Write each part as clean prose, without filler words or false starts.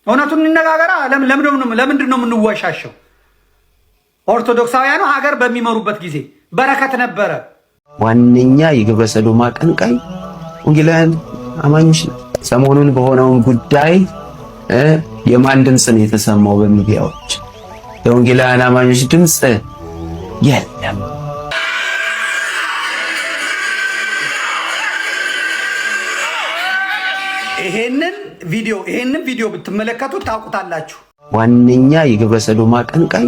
እውነቱን እንነጋገራ። ለምንድን ነው የምንወሻሸው? ኦርቶዶክሳውያኑ ሀገር በሚመሩበት ጊዜ በረከት ነበረ። ዋነኛ የግብረ ሰዶም አቀንቃኝ ወንጌላውያን አማኞች ነው። ሰሞኑን በሆነውን ጉዳይ የማን ድምፅ ነው የተሰማው? በሚዲያዎች የወንጌላውያን አማኞች ድምፅ የለም። ይሄንን ቪዲዮ ብትመለከቱ ታውቁታላችሁ። ዋነኛ የግብረ ሰዶም አቀንቃኝ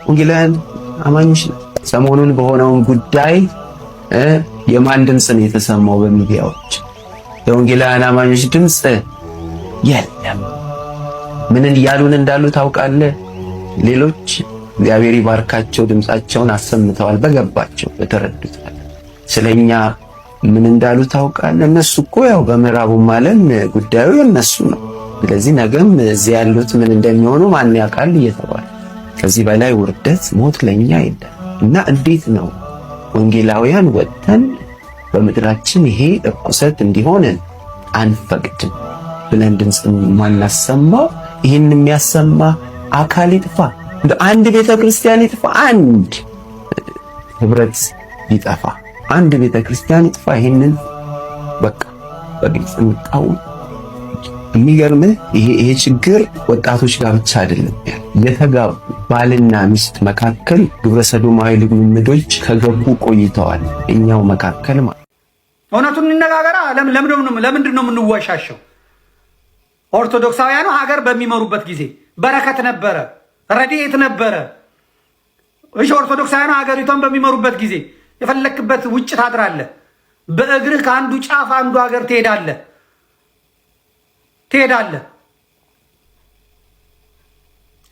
ወንጌላውያን አማኞች ነው። ሰሞኑን በሆነውን ጉዳይ የማን ድምፅ ነው የተሰማው? በሚዲያዎች የወንጌላውያን አማኞች ድምፅ የለም። ምን እያሉን እንዳሉ ታውቃለህ? ሌሎች እግዚአብሔር ይባርካቸው ድምፃቸውን አሰምተዋል፣ በገባቸው በተረዱት። ስለኛ ምን እንዳሉ ታውቃለህ? እነሱ እኮ ያው በምዕራቡም ዓለም ጉዳዩ የነሱ ነው። ስለዚህ ነገም እዚህ ያሉት ምን እንደሚሆኑ ማን ያውቃል እየተባለ ከዚህ በላይ ውርደት፣ ሞት ለኛ የለም። እና እንዴት ነው ወንጌላውያን ወጥተን በምድራችን ይሄ እርኩሰት እንዲሆን አንፈቅድም ብለን ድምፅ ማናሰማው? ይህን የሚያሰማ አካል ይጥፋ፣ አንድ ቤተክርስቲያን ይጥፋ፣ አንድ ህብረት ይጠፋ፣ አንድ ቤተክርስቲያን ይጥፋ። ይሄንን በቃ በግልጽ እንቃወም። የሚገርምህ ይሄ ችግር ወጣቶች ጋር ብቻ አይደለም። የተጋቡ ባልና ሚስት መካከል ግብረ ሰዶማዊ ልምምዶች ከገቡ ቆይተዋል። እኛው መካከል ማለት እውነቱን እንነጋገራ። ለምንድን ነው የምንወሻሸው? ኦርቶዶክሳውያኑ ሀገር በሚመሩበት ጊዜ በረከት ነበረ፣ ረድኤት ነበረ። እሺ፣ ኦርቶዶክሳውያኑ ሀገሪቷን በሚመሩበት ጊዜ የፈለክበት ውጭ ታድራለህ። በእግርህ ከአንዱ ጫፍ አንዱ ሀገር ትሄዳለህ።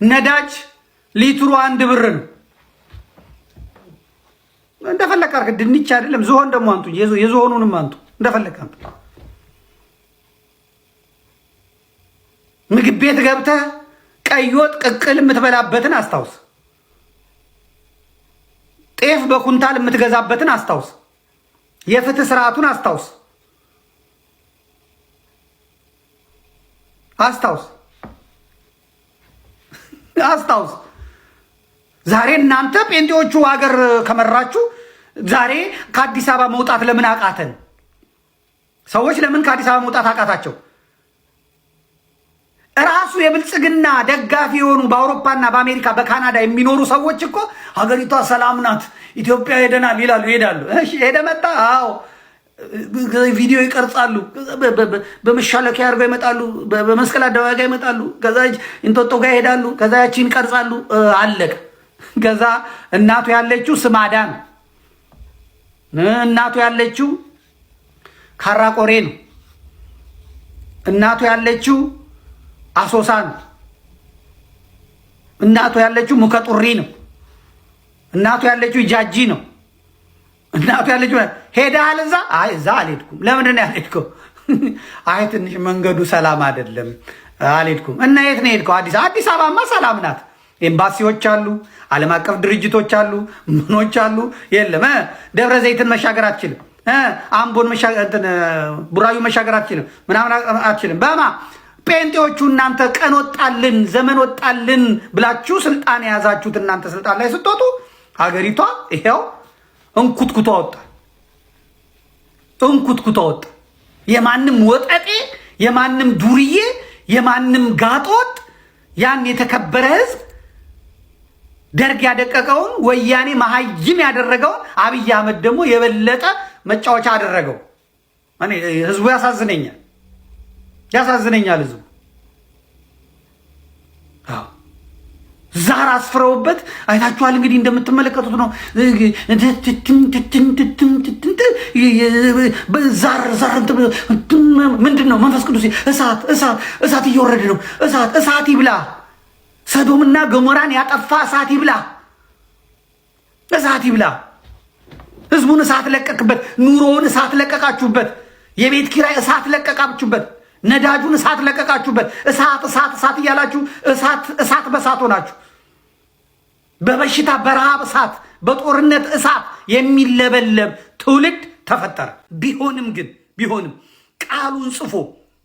ነዳጅ ሊትሩ 1 ብር ነው። እንደፈለክ አድርግ። ድንች አይደለም ዝሆን ደግሞ አንቱ፣ የዝሆኑንም አንቱ፣ እንደፈለክ አንቱ። ምግብ ቤት ገብተህ ቀይ ወጥ ቅቅል የምትበላበትን አስታውስ። ጤፍ በኩንታል የምትገዛበትን አስታውስ። የፍትህ ስርዓቱን አስታውስ። ዛሬ እናንተ ጴንጤዎቹ ሀገር ከመራችሁ ዛሬ ከአዲስ አበባ መውጣት ለምን አቃተን? ሰዎች ለምን ከአዲስ አበባ መውጣት አቃታቸው? እራሱ የብልጽግና ደጋፊ የሆኑ በአውሮፓና በአሜሪካ በካናዳ የሚኖሩ ሰዎች እኮ ሀገሪቷ ሰላም ናት፣ ኢትዮጵያ ሄደናል ይላሉ፣ ይሄዳሉ። እሺ ሄደ መጣ፣ አዎ ቪዲዮ ይቀርጻሉ፣ በመሻለኪያ አድርገው ይመጣሉ፣ በመስቀል አደባባይ ጋር ይመጣሉ፣ ከዛ እንጦጦ ጋር ይሄዳሉ፣ ከዛ ያቺን ይቀርጻሉ፣ አለቀ። ከዛ እናቱ ያለችው ስማዳ ነው፣ እናቱ ያለችው ካራቆሬ ነው፣ እናቱ ያለችው አሶሳ ነው፣ እናቱ ያለችው ሙከጡሪ ነው፣ እናቱ ያለችው ጃጂ ነው፣ እናቱ ያለችው ሄደሃል እዛ? አይ እዛ አልሄድኩም። ለምንድን ነው ያልሄድከው? አይ ትንሽ መንገዱ ሰላም አይደለም አልሄድኩም። እና የት ነው የሄድከው? አዲስ አበባማ ሰላም ናት። ኤምባሲዎች አሉ፣ ዓለም አቀፍ ድርጅቶች አሉ፣ ምኖች አሉ። የለም ደብረ ዘይትን መሻገር አትችልም፣ አምቦን ቡራዩ መሻገር አትችልም፣ ምናምን አትችልም። በማ ጴንጤዎቹ እናንተ ቀን ወጣልን ዘመን ወጣልን ብላችሁ ስልጣን የያዛችሁት እናንተ ስልጣን ላይ ስትወጡ ሀገሪቷ ይሄው እንኩትኩቷ ወጣ። የማንም ወጠጤ፣ የማንም ዱርዬ፣ የማንም ጋጦጥ ያን የተከበረ ህዝብ ደርግ ያደቀቀውን ወያኔ መሀይም ያደረገውን አብይ አህመድ ደግሞ የበለጠ መጫወቻ አደረገው። እኔ ህዝቡ ያሳዝነኛል ህዝቡ። አዎ ዛር አስፍረውበት አይታችኋል። እንግዲህ እንደምትመለከቱት ነው። ዛር ምንድን ነው? መንፈስ ቅዱስ እሳት እየወረደ ነው። እሳት ይብላ። ሰዶምና ገሞራን ያጠፋ እሳት ይብላ። ህዝቡን እሳት ለቀቅበት። ኑሮውን እሳት ለቀቃችሁበት። የቤት ኪራይ እሳት ለቀቃችሁበት። ነዳጁን እሳት ለቀቃችሁበት። እሳት እያላችሁ እሳት በእሳት ሆናችሁ በበሽታ በረሃብ እሳት በጦርነት እሳት የሚለበለብ ትውልድ ተፈጠረ። ቢሆንም ቃሉን ጽፎ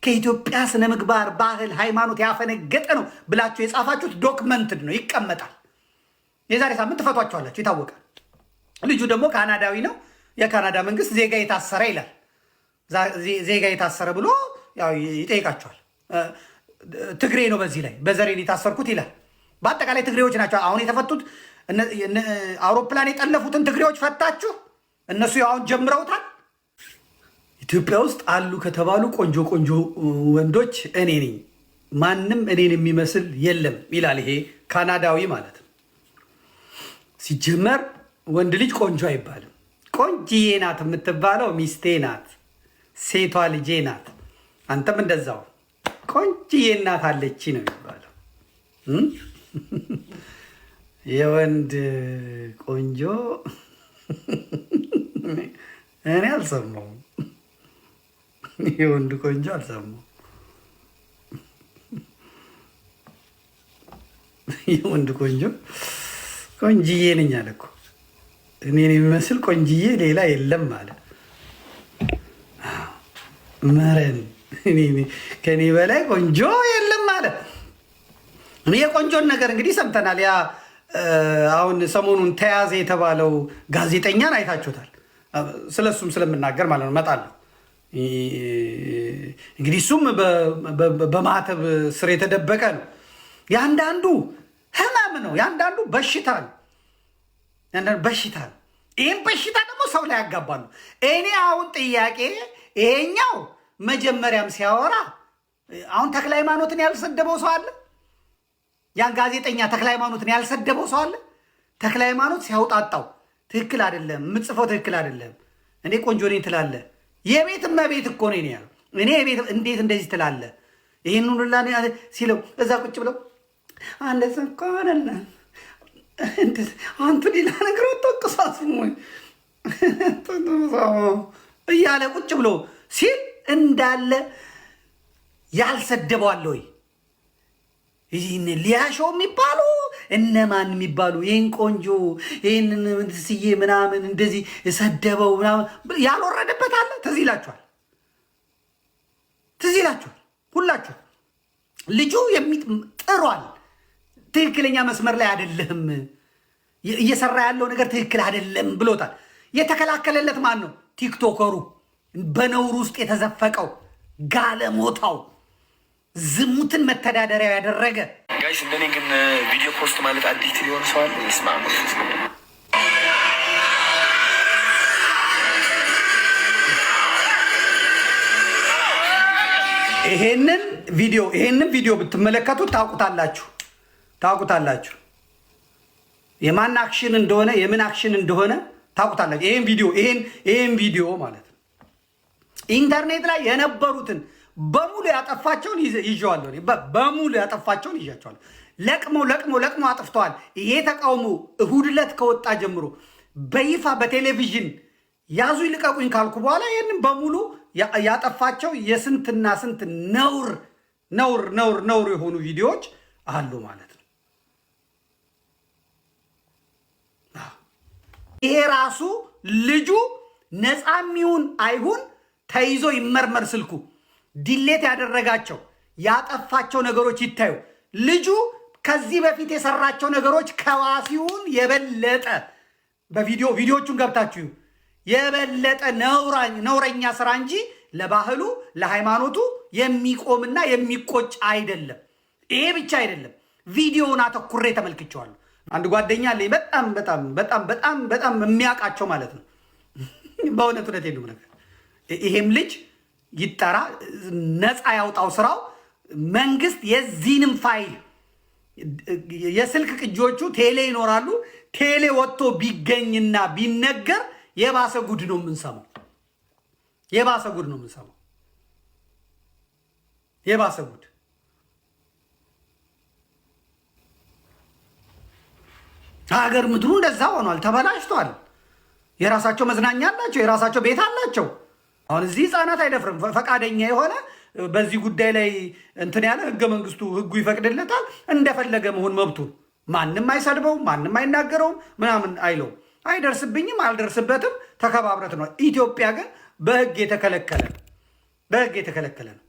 ከኢትዮጵያ ስነ ምግባር፣ ባህል፣ ሃይማኖት ያፈነገጠ ነው ብላችሁ የጻፋችሁት ዶክመንትድ ነው፣ ይቀመጣል። የዛሬ ሳምንት ትፈቷቸዋላችሁ፣ ይታወቃል። ልጁ ደግሞ ካናዳዊ ነው። የካናዳ መንግስት ዜጋ የታሰረ ይላል። ዜጋ የታሰረ ብሎ ያው ይጠይቃቸዋል። ትግሬ ነው፣ በዚህ ላይ በዘሬን የታሰርኩት ይላል። በአጠቃላይ ትግሬዎች ናቸው አሁን የተፈቱት። አውሮፕላን የጠለፉትን ትግሬዎች ፈታችሁ፣ እነሱ አሁን ጀምረውታል። ኢትዮጵያ ውስጥ አሉ ከተባሉ ቆንጆ ቆንጆ ወንዶች እኔ ነኝ፣ ማንም እኔን የሚመስል የለም ይላል። ይሄ ካናዳዊ ማለት ነው። ሲጀመር ወንድ ልጅ ቆንጆ አይባልም። ቆንጅዬ ናት የምትባለው ሚስቴ ናት፣ ሴቷ ልጄ ናት። አንተም እንደዛው ቆንጅዬ እናት አለች ነው የሚባለው። የወንድ ቆንጆ እኔ አልሰማሁም። የወንድ ቆንጆ አልሰማሁም። የወንድ ቆንጆ ቆንጅዬ ነኝ አለ እኮ። እኔን የሚመስል ቆንጅዬ ሌላ የለም አለ። መረን ከኔ በላይ ቆንጆ የለም አለ። የቆንጆን ነገር እንግዲህ ሰምተናል። ያ አሁን ሰሞኑን ተያዘ የተባለው ጋዜጠኛን አይታችሁታል። ስለሱም ስለምናገር ማለት ነው እመጣለሁ። እንግዲህ እሱም በማህተብ ስር የተደበቀ ነው። የአንዳንዱ ህመም ነው፣ የአንዳንዱ በሽታ ነው፣ የአንዳንዱ በሽታ ነው። ይህም በሽታ ደግሞ ሰው ላይ ያጋባሉ። እኔ አሁን ጥያቄ ይሄኛው መጀመሪያም ሲያወራ አሁን ተክለ ሃይማኖትን ያልሰደበው ሰው አለ? ያን ጋዜጠኛ ተክለ ሃይማኖትን ያልሰደበው ሰው አለ? ተክለ ሃይማኖት ሲያውጣጣው ትክክል አይደለም፣ የምጽፈው ትክክል አይደለም፣ እኔ ቆንጆ ነኝ ትላለህ። የቤት እመቤት እኮ ነኝ ያለው። እኔ የቤት እንዴት እንደዚህ ትላለህ? ይህን ሁላ ሲለው እዛ ቁጭ ብለው አንደስ እኮ አይደለ አንቱ ሌላ ነገር ወጥቅሳት እያለ ቁጭ ብሎ ሲል እንዳለ ያልሰደበዋለ ወይ? ይህን ሊያሾው የሚባሉ እነማን የሚባሉ ይህን ቆንጆ ይህንን ስዬ ምናምን እንደዚህ ሰደበው ምናምን ያልወረደበት አለ? ትዝ ይላችኋል? ትዝ ይላችኋል? ሁላችሁ ልጁ ጥሯል። ትክክለኛ መስመር ላይ አይደለህም፣ እየሰራ ያለው ነገር ትክክል አይደለም ብሎታል። የተከላከለለት ማን ነው? ቲክቶከሩ፣ በነውር ውስጥ የተዘፈቀው ጋለሞታው፣ ዝሙትን መተዳደሪያ ያደረገ ጋይስ። እንደኔ ግን ቪዲዮ ፖስት ማለት አዲክት ሊሆን ሰዋል ስማሙ። ይሄንን ቪዲዮ ብትመለከቱት ታውቁታላችሁ የማን አክሽን እንደሆነ የምን አክሽን እንደሆነ ታውቁታላችሁ። ይሄን ቪዲዮ ማለት ነው ኢንተርኔት ላይ የነበሩትን በሙሉ ያጠፋቸውን ይዤዋለሁ። በሙሉ ያጠፋቸውን ይዣቸዋለሁ። ለቅሞ አጥፍተዋል። ይሄ ተቃውሞ እሁድ ዕለት ከወጣ ጀምሮ በይፋ በቴሌቪዥን ያዙ ይልቀቁኝ ካልኩ በኋላ ይህንን በሙሉ ያጠፋቸው የስንትና ስንት ነውር የሆኑ ቪዲዮዎች አሉ ማለት ነው። ይሄ ራሱ ልጁ ነፃ የሚሆን አይሁን ተይዞ ይመርመር፣ ስልኩ ዲሌት ያደረጋቸው ያጠፋቸው ነገሮች ይታዩ። ልጁ ከዚህ በፊት የሰራቸው ነገሮች ከዋሲውን የበለጠ ቪዲዮቹን ገብታችሁ የበለጠ ነውረኛ ስራ እንጂ ለባህሉ ለሃይማኖቱ የሚቆምና የሚቆጭ አይደለም። ይሄ ብቻ አይደለም፣ ቪዲዮውን አተኩሬ ተመልክቼዋለሁ። አንድ ጓደኛ አለኝ በጣም የሚያውቃቸው ማለት ነው። በእውነት ነው ነገር ይሄም ልጅ ይጠራ፣ ነፃ ያውጣው ስራው። መንግስት የዚህንም ፋይል የስልክ ቅጂዎቹ ቴሌ ይኖራሉ። ቴሌ ወጥቶ ቢገኝና ቢነገር የባሰ ጉድ ነው የምንሰማው። የባሰ ጉድ ሀገር ምድሩ እንደዛ ሆኗል፣ ተበላሽቷል። የራሳቸው መዝናኛ አላቸው፣ የራሳቸው ቤት አላቸው። አሁን እዚህ ህፃናት አይደፍርም። ፈቃደኛ የሆነ በዚህ ጉዳይ ላይ እንትን ያለ ህገ መንግስቱ ህጉ ይፈቅድለታል። እንደፈለገ መሆን መብቱ። ማንም አይሰድበውም፣ ማንም አይናገረውም፣ ምናምን አይለውም። አይደርስብኝም፣ አልደርስበትም፣ ተከባብረት ነው። ኢትዮጵያ ግን በህግ የተከለከለ ነው።